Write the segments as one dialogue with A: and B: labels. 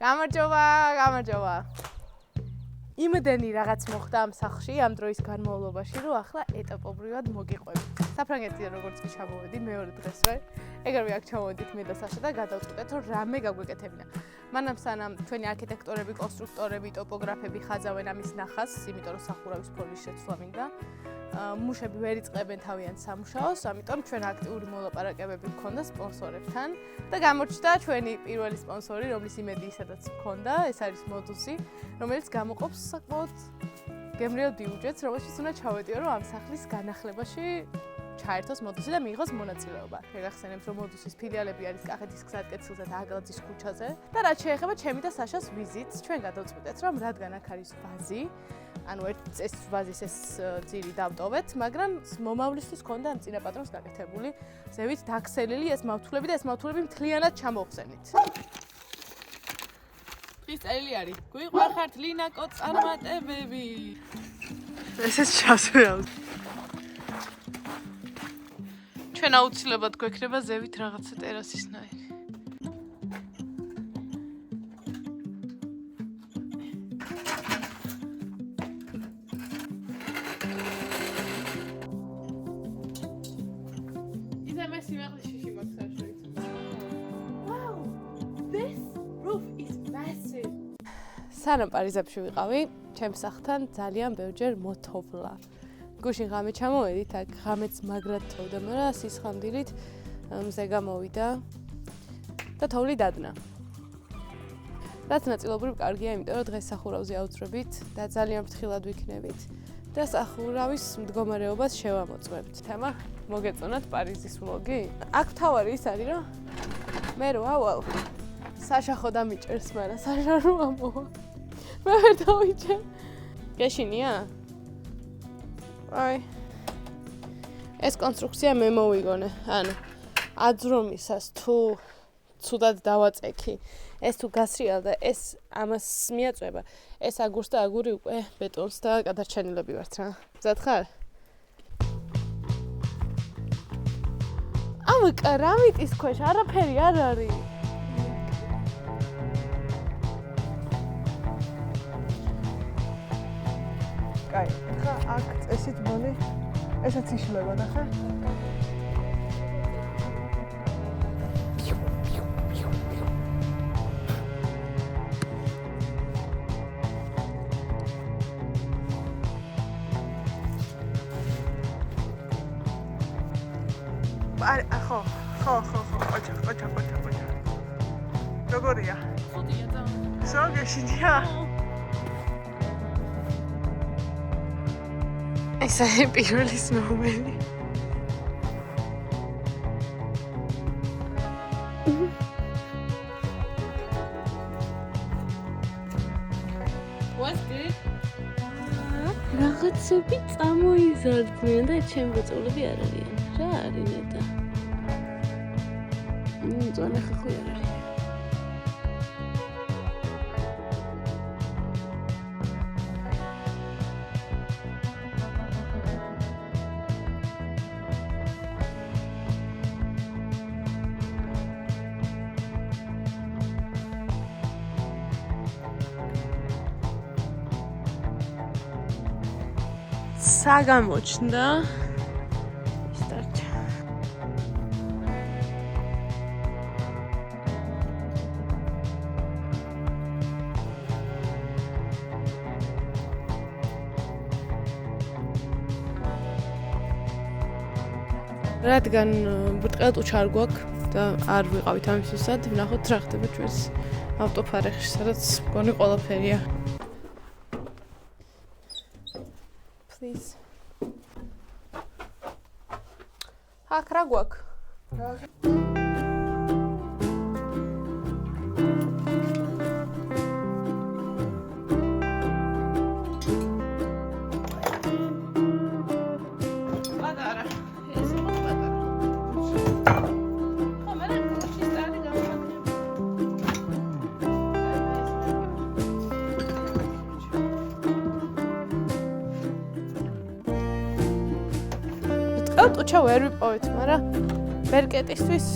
A: გამარჯობა. იმდენი რაღაც მოხდა ამ სახლში ამ დროის განმავლობაში, რომ ახლა ეტაპობრივად მოგიყვებით. საფრანგეთიდან როგორც კი ჩამოვედი მეორე დღესვე, ეგრევე აქ ჩამოვედით მე და საშა და გადავწყვეტეთ, რომ რამე გაგვეკეთებინა. მანამ სანამ ჩვენი არქიტექტორები, კონსტრუქტორები, ტოპოგრაფები ხაზავენ ამის ნახას, იმიტომ რომ სახურავის ფორმის შეცვლა მინდა. მუშები ვერ იწყებენ თავიანთ სამუშაოს, ამიტომ ჩვენ აქტიური მოლაპარაკებები გვქონდა სპონსორებთან და გამორჩა ჩვენი პირველი სპონსორი, რომლის იმედი ისედაც მქონდა, ეს არის მოდუსი, რომელიც გამოყოფს საკმაოდ გემრიელ ბიუჯეტს, რომელშიც უნდა ჩავეტიო, რომ ამ სახლის განახლებაში ჩაერთოს მოდუსი და მიიღოს მონაწილეობა. შეგახსენებთ, რომ მოდუსის ფილიალები არის კახეთის გზატკეცილზე და აგალაძის ქუჩაზე და რაც შეეხება ჩემი და საშას ვიზიტს, ჩვენ გადავწყვეტეთ, რომ რადგან აქ არის ვაზი, ანუ ეს ვაზის ეს ძირი დავტოვეთ, მაგრამ მომავლისთვის ჰქონდა ამ წინა პატრონს გაკეთებული, ზევით დაქსელილი ეს მავთულები და ეს მავთულები მთლიანად ჩამოვხსენით. დღის წერილი არის: გვიყვარხართ ლინაკო წარმატებები. ესეც ჩასვეავს. ჩვენ აუცილებლად გვექნება ზევით რაღაცა ტერასისნაირი. სანამ პარიზებში ვიყავი, ჩემს სახლთან ძალიან ბევრჯერ მოთოვლა. გუშინ ღამე ჩამოვედით, აქ ღამეც მაგრად თოვდა, მაგრამ სისხამდილით მზე გამოვიდა და თოვლი დადნა. რაც ნაწილობრივ კარგია, იმიტომ რომ დღეს სახურავზე ავძვრებით და ძალიან ფრთხილად ვიქნებით და სახურავის მდგომარეობას შევამოწმებთ. თემა მოგეწონათ პარიზის ვლოგი? აქ თავარი ის არის, რომ მე რო ავალ, საშა ხო დამიჭერს, მაგრამ საშა რო ამოვა. მე ვერ დავიჭერ. გეშინია? აი. ეს კონსტრუქცია მე მოვიგონე. ანუ აძრომისას თუ ცუდად დავაწექი, ეს თუ გასრიალ და ეს ამას მიაწვება, ეს აგურს და აგური უკვე ბეტონს და გადარჩენილები ვართ რა. მზად ხარ? ამ კრამიტის ქვეშ არაფერი არ არის. კაი, ხა აქ წესით ბოლი ესაც იშლება ნახე. აი, ხო, ოჩა. როგორია? ხოდია და. სოგეშინია. ეს არის პირველი სნოუმენი. What's good? რაღაცები წამოიზარდნენ და ჩემ მოწოლები არ არიან. რა არის ნეტა? ძველი ხოხი არ არის. საგამოჩნდა სტარტ. რადგან ბრტყელტუჩ არ გვაქვს და არ ვიყავით ამისთვისაც, ვნახოთ რა ხდება ჩვენს ავტოფარეხში, სადაც მგონი ყველაფერია. Please. აქ რა გვაქვს? პატარა. ეს იყო პატარა. ხო, მე რაკოში სტარი გავაკეთე. ტუჩა ვერ ვიპოვეთ, მაგრამ ბერკეტისთვის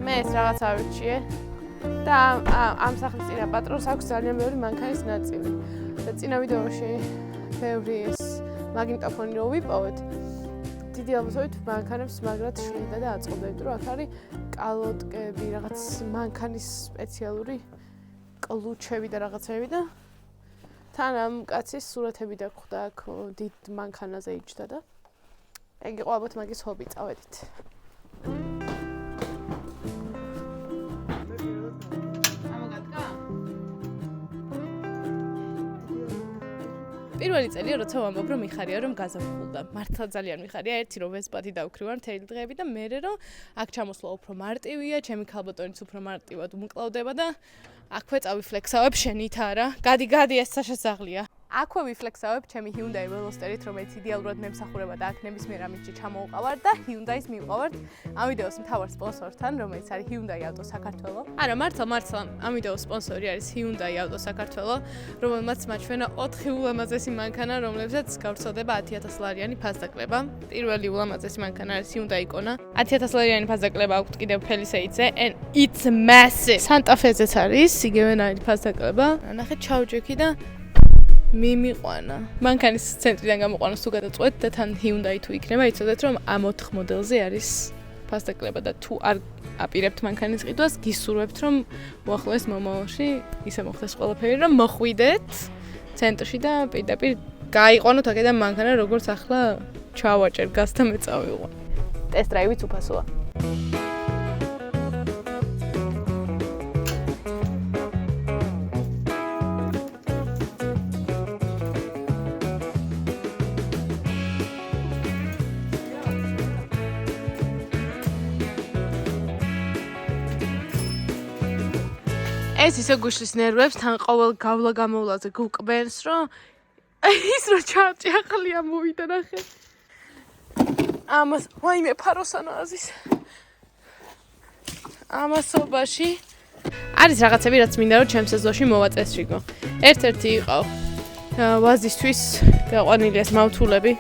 A: მე ეს რაღაც ავირჩიე. და ამ სახის წინა პატრონს აქვს ძალიან ბევრი მანქანის ნაწილი. და წინა ვიდეოში ბევრი ეს მაგნიტოფონი რო ვიპოვეთ, დიდი ალბათობით მანქანებს მაგრად შლიდა და აწყობდა, იმიტომ რომ აქ არის კალოტკები, რაღაც მანქანის სპეციალური კლუჩები და რაღაცები და თან ამ კაცის სურათები დაგვხვდა აქ დიდ მანქანაზე იჯდა და ეგ იყო ალბათ მაგის ჰობი, წავედით. პირველი წელი როცა ვამბობ რომ მიხარია რომ გაზაფხულდა. მართლა ძალიან მიხარია, ერთი რომ ვესპათი დავქრივარ მთელი დღეები და მერე რომ აქ ჩამოსვლა უფრო მარტივია, ჩემი ქალბატონიც უფრო მარტივად უმკლავდება და აქვე წავიფლექსავებ შენით არა. გადი ეს საშესაღლია. აქვე ვიფლექსავებ ჩემი Hyundai Velosterით, რომელიც იდეალურად მემსახურება და აქ ნებისმიერ ამით ჩამოვყავარ და Hyundai-ს მივყავართ ამ ვიდეოს მთავარ სპონსორთან, რომელიც არის Hyundai Auto საქართველო. არა, მართლა ამ ვიდეოს სპონსორი არის Hyundai Auto საქართველო, რომელმაც მაჩვენა 4 ულამაზესი მანქანა, რომლებსაც გავრცელდება 10,000 ლარიანი ფასდაკლება. პირველი ულამაზესი მანქანა არის Hyundai Kona. 10,000 ლარიანი ფასდაკლება აქვს კიდევ Palisade-ზე and it's massive. Santa Fe-ზეც არის იგივენაირი ფასდაკლება. ნახეთ ჩავჯექი და მიმიყვანა. მანქანის ცენტრიდან გამოყვანოს თუ გადაწყვეტ და თან Hyundai თუ იქნება, იცოდეთ რომ ამ 4 მოდელზე არის ფასდაკლება და თუ არ აპირებთ მანქანის ყიდვას, გისურვებთ რომ მოახლოეს მომავალში ისე მოხდეს ყველაფერი, რომ მოხვიდეთ ცენტრში და პირდაპირ გაიყვანოთ აქედან მანქანა, როგორც ახლა ჩავაჭერ გაზ და მე წავიყვან. ტესტ დრაივიც უფასოა. ეს ისე გუშლის ნერვებს თან ყოველ გავლა-გამოვლაზე გუკბენს, რომ ის რო ჩაჭახლია მოვიდა ნახე. ამას ვაიმე ფაროსანაზის. ამასობაში არის რაღაცები, რაც მინდა რომ ჩემს ეზოში მოვაწესრიგო. ერთ-ერთი იყო ვაზისთვის გაყვანილი ეს მავთულები.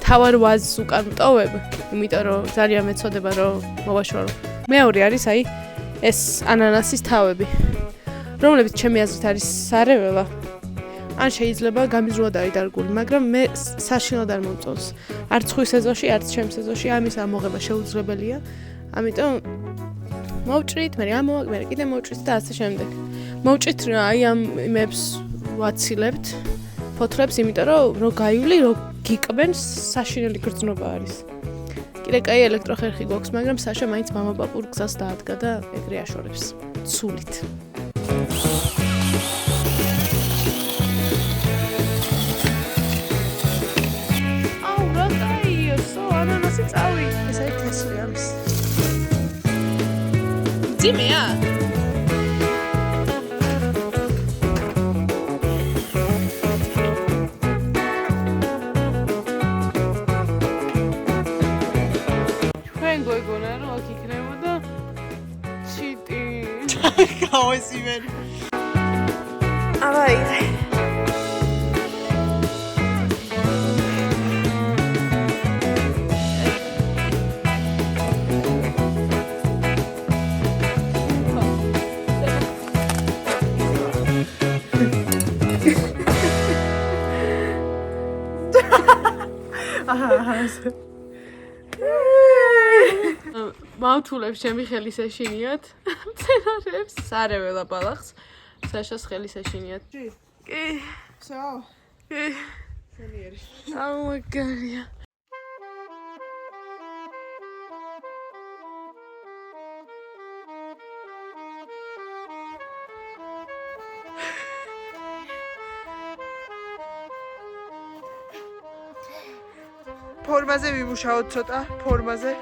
A: თავარ ვაზს უკან მტოვებ, იმიტომ რომ ძალიან მეცოდება რომ მოვაშორო. მეორე არის აი ეს ანანასის თავები. რომლებიც ჩემი აზრით არის სარეველა. ან შეიძლება გამიზრულად არის დარგული, მაგრამ მე საშინლად არ მომწონს. არც ხვის ეზოში, არც ჩემს ეზოში ამის ამოღება შეუძლებელია. ამიტომ მოვჭრით, მე ამოვაგ, მე კიდე მოვჭრით და ასე შემდეგ. მოვჭრით აი ამ იმებს ვაცილებთ ფოთლებს, იმიტომ რომ გაივლი, რომ გიკბენს საშინელი გრძნობა არის. კიდე კაი ელექტროხერხი გვაქვს, მაგრამ საშა მაინც მამაპაპურ გზას დაადგა და ეგრე აშორებს. ცულით. ანანასი წავი. ეს არის თესლი ამის. ძიმეა? ჩვენ გვეგონა რომ აქ იქნებოდა ჩიტი. გავესივენ. აბაი. მავთულებს ჩემი ხელის ეშინიათ. მცენარებს სარეველა ბალახს. საშას ხელის ეშინიათ. კი. Всё. კი. სერიერი. აუგარია. ფორმაზე ვიმუშაოთ ცოტა, ფორმაზე.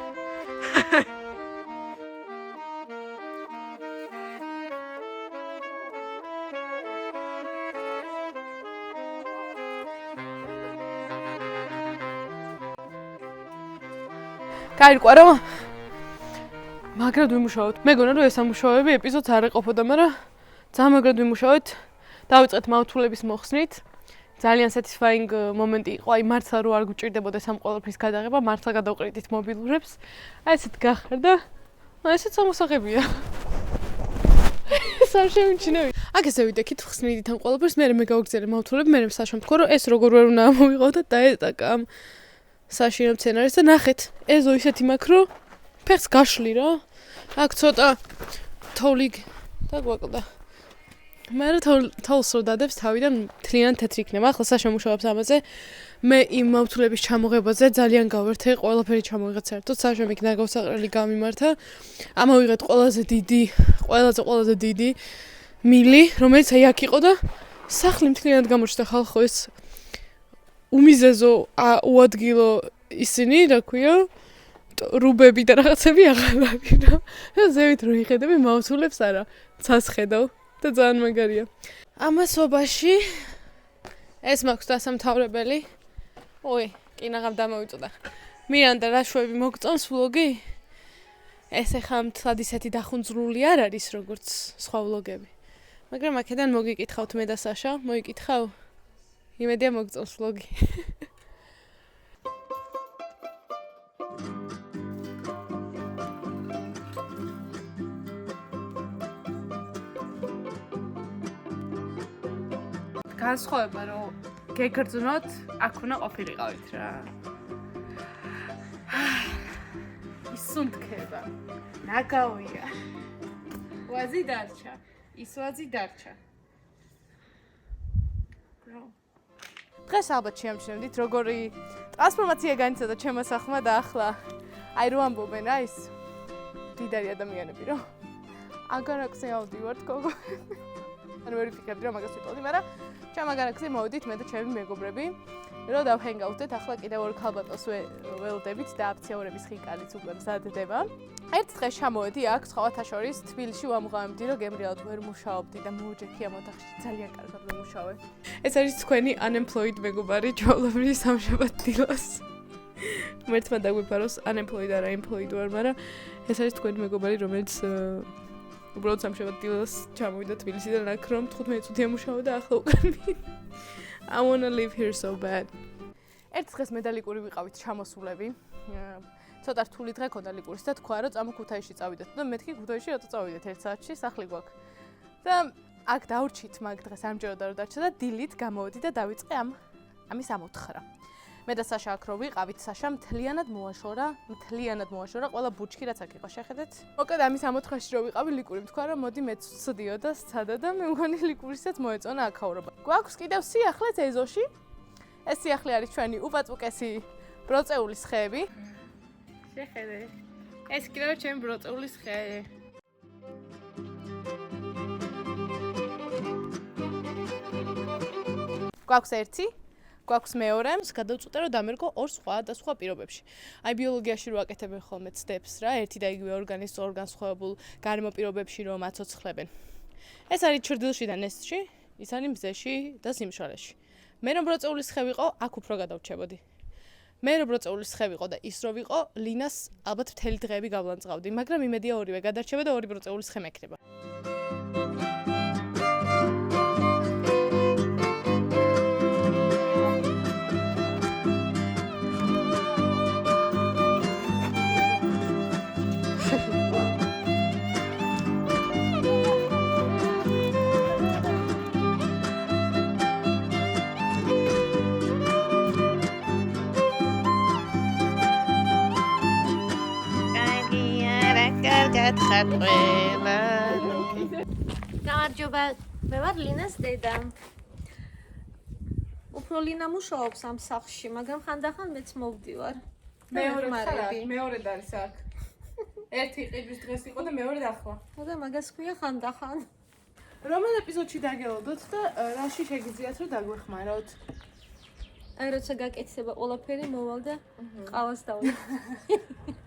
A: გაირკვა რომ მაგრად ვიმუშაოთ. მეგონა რომ ეს ამუშავები ეპიზოდს არ ეყოფოდა, მაგრამ ძალიან მაგრად ვიმუშავეთ. დავიწყეთ მავთულების მოხსნით. ძალიან satisfying მომენტი იყო, აი მართლა რო არ გვჭირდებოდა ამ ყველაფრის გადაღება, მართლა გადავყრიტით მობილურებს. აი ესეთ გახარდა. ესეც ამოსაღებია. არ შემიჩნევი. აქ ესე ვიდექით ხსნიდიდან ყველაფერს, მე გავგზავნე მავთულები, მე საშამ თქვა რომ ეს როგორ ვერ უნდა ამოვიღო და დაეტაკა ამ საშინო მცენარეს და ნახეთ, ეზო ისეთი მაქვს რომ ფეხს გაშლი რა. აქ ცოტა თოვლი დაგვაკლდა. მე თოლს რო დადებს თავიდან მთლიან თეთრი იქნება. ახლა საშა მუშაობს ამაზე. მე იმ მავთულების ჩამოღებაზე ძალიან გავერთე, ყველაფერი ჩამოვიღეთ საერთოდ. საშამ იქ ნაგავსაყრელი გამიმართა. ამოვიღეთ ყველაზე დიდი მილი, რომელიც აი აქ იყო და სახლი მთლიანად გამოჩნდა ხალხო ეს უმიზეზო უადგილო ისინი, რა ქვია, რუბები და რაღაცები აღარ არის რა. ზევით რო იხედები მავთულებს არა, ცას ხედავ და ძალიან მაგარია. ამასობაში ეს მაქვს დასამთავრებელი. ой, კინაღამ დამოვიწოდა. მირანდა რა შვები მოგწონს ვლოგი? ეს ახლა მთლად ისეთი დახუნძრული არ არის როგორც სხვა ვლოგები. მაგრამ აქედან მოგიკითხავთ მე და საშა, მოიკითხავ? იმედია მოგწონს ვლოგი. განსხვავება რომ გეგრძნოთ, აქ უნდა ყოფილიყავით რა. ისუნთქება. ნაგავია. ვაზი დარჩა. ის ვაზი დარჩა. დღეს ალბათ შეამჩნევდით როგორი ტრანსფორმაცია განიცადა ჩემო სახლმა და ახლა აი რო ამბობენ რა ის დიდარი ადამიანები რომ აგარაკზე ავდივართ გოგო. არ ვერიფიკებდი რომ მაგას ვიტყოდი, მაგრამ ჩემ აგარაკზე მოვიდით მე და ჩემი მეგობრები, რომ დავჰენგაუტდეთ. ახლა კიდევ ორ ქალბატონს ველოდებით და აფციაურების ხიკალიც უკვე მზადდება. ერთ დღეს ჩამოვედი აქ, სხვათა შორის თბილისში ვამღამებდი, რომ გემრიელად ვერ მუშაობდი და მოუჯექია მოთახში ძალიან კარგად ვიმუშავე. ეს არის თქვენი unemployed მეგობარი ჯოლობრი სამშაბათ დილას. მერტმა დაგვიფაროს unemployed არა employed ვარ, მაგრამ ეს არის თქვენი მეგობარი, რომელიც უბრალოდ სამშაბათ დილას ჩამოვიდა თბილისიდან აქ რომ 15 წუთია მუშაობდა და ახლა უკან I wanna live here so bad. ერთ დღეს მე და ლიკური ვიყავით ჩამოსულები. ცოტა რთული დღე ქონდა ლიკურის და თქვა რომ წამო ქუთაისში წავიდეთ და მეთქი ქუთაისში რატო წავიდეთ 1 საათში სახლი გვაქვს. და აქ დავრჩით მაგ დღეს არ მჯეროდა რომ დარჩა და დილით გამოვედი და დავიწყე ამის ამოთხრა. მე და საშა აქ რო ვიყავით, საშა მთლიანად მოაშორა, ყველა ბუჩქი რაც აქ იყო შეხედეთ. მოკლედ ამის ამოთხრაში რო ვიყავი, ლიკური თქვა რომ მოდი მეც ვცდიო და სცადა და მე მგონი ლიკურისაც მოეწონა აქაურობა. გვაქვს კიდევ სიახლეც ეზოში. ეს სიახლე არის ჩვენი უპაწუკესი ბროწეულის ხეები. შეხედე. ეს კიდევ ჩემი ბროწეულის ხე. გვაქვს ერთი, გვაქვს მეორე, გადავწყვიტე რომ დამერგო ორ სხვა პირობებში. აი ბიოლოგიაში რო აკეთებენ ხოლმე ცდებს რა, ერთი და იგივე ორგანიზმის ორგანსხვავებულ გარემო პირობებში რომ აცოცხლებენ. ეს არის ჩრდილში და ნესტში, ის არის მზეში და სიმშრალეში. მე რომ ბროწეულის ხე ვიყო, აქ უფრო გადავრჩებოდი. მე რომ ბროწეულის ხე ვიყო და ის რო ვიყო, ლინას ალბათ მთელი დღეები გავლანძღავდი, მაგრამ იმედია ორივე გადარჩება და ორი ბროწეულის ხე მეკრება.
B: გამარჯობა, მე ვარ ლინას დედა. უფრო ლინა მუშაობს ამ სახლში, მაგრამ ხანდახან მეც მოვდივარ.
A: მეორე არის აქ. ერთი ყიდვის დღეს იყო და მეორე ახლა.
B: და მაგას ქვია ხანდახან.
A: რომელ ეპიზოდში დაგელოდოთ და რაში შეგიძლიათ რომ დაგვეხმაროთ?
B: აი როცა გაკეთდება ყველაფერი მოვალ და ყავას დავიღე.